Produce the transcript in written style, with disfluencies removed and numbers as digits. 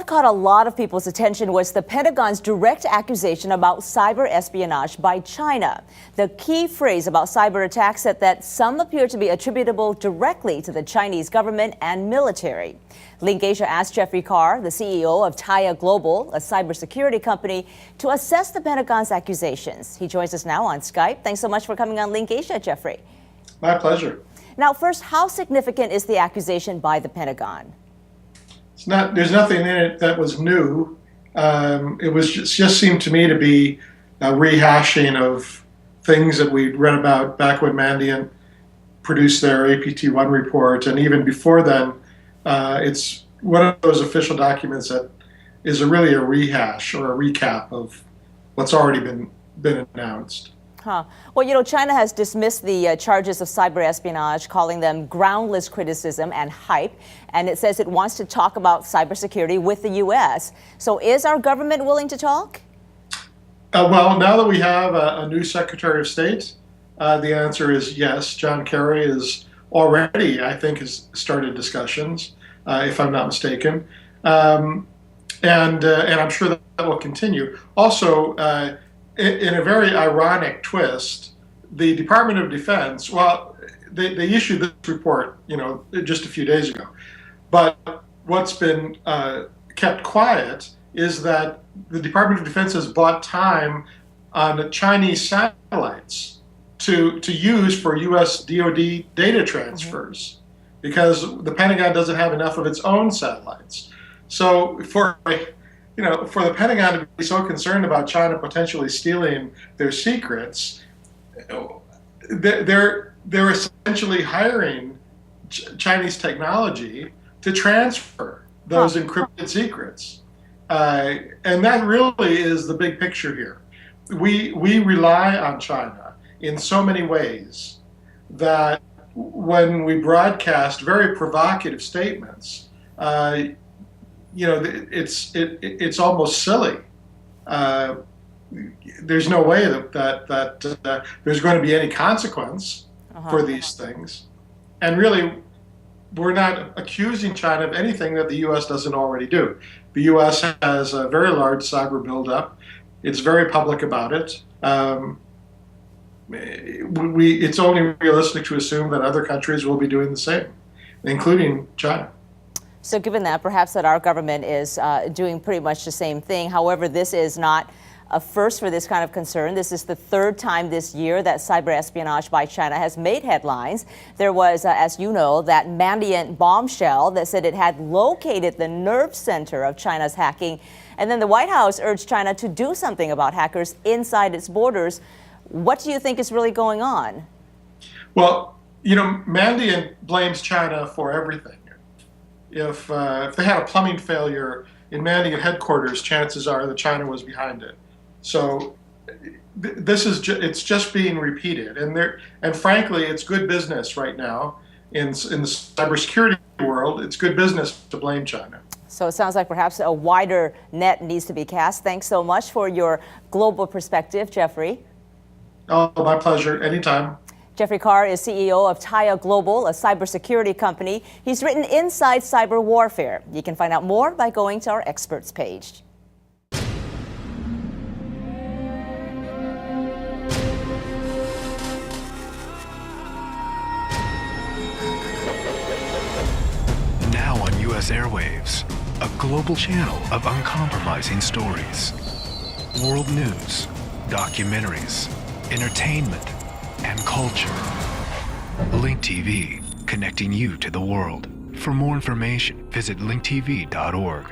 what caught a lot of people's attention was the Pentagon's direct accusation about cyber espionage by China. The key phrase about cyber attacks said that some appear to be attributable directly to the Chinese government and military. LinkAsia asked Jeffrey Carr, the CEO of Taya Global, a cybersecurity company, to assess the Pentagon's accusations. He joins us now on Skype. Thanks so much for coming on LinkAsia, Jeffrey. My pleasure. Now, first, how significant is the accusation by the Pentagon? There's nothing in it that was new. It was just seemed to me to be a rehashing of things that we'd read about back when Mandiant produced their APT-1 report, and even before then. It's one of those official documents that is really a rehash or a recap of what's already been announced. Well, China has dismissed the charges of cyber espionage, calling them groundless criticism and hype. And it says it wants to talk about cybersecurity with the U.S. So is our government willing to talk? Well, now that we have a new Secretary of State, the answer is yes. John Kerry is already, I think, has started discussions, if I'm not mistaken. And I'm sure that will continue. Also, in a very ironic twist, the Department of Defense, well, they issued this report, just a few days ago. But what's been kept quiet is that the Department of Defense has bought time on Chinese satellites to use for U.S. DoD data transfers, because the Pentagon doesn't have enough of its own satellites. So for the Pentagon to be so concerned about China potentially stealing their secrets, they're essentially hiring Chinese technology to transfer those encrypted secrets. And that really is the big picture here. We rely on China in so many ways that when we broadcast very provocative statements, it's almost silly. There's no way that there's going to be any consequence for these things. And really, we're not accusing China of anything that the U.S. doesn't already do. The U.S. has a very large cyber buildup. It's very public about it. It's only realistic to assume that other countries will be doing the same, including China. So given that, perhaps that our government is doing pretty much the same thing. However, this is not a first for this kind of concern. This is the third time this year that cyber espionage by China has made headlines. There was, as you know, that Mandiant bombshell that said it had located the nerve center of China's hacking. And then the White House urged China to do something about hackers inside its borders. What do you think is really going on? Well, Mandiant blames China for everything. If they had a plumbing failure in Mandiant headquarters, chances are that China was behind it. So this is it's just being repeated, and frankly, it's good business right now in the cybersecurity world. It's good business to blame China. So it sounds like perhaps a wider net needs to be cast. Thanks so much for your global perspective, Jeffrey. Oh, my pleasure. Anytime. Jeffrey Carr is CEO of Taya Global, a cybersecurity company. He's written Inside Cyber Warfare. You can find out more by going to our experts page. Now on U.S. airwaves, a global channel of uncompromising stories. World news, documentaries, entertainment, and culture. Link TV, connecting you to the world. For more information, visit linktv.org.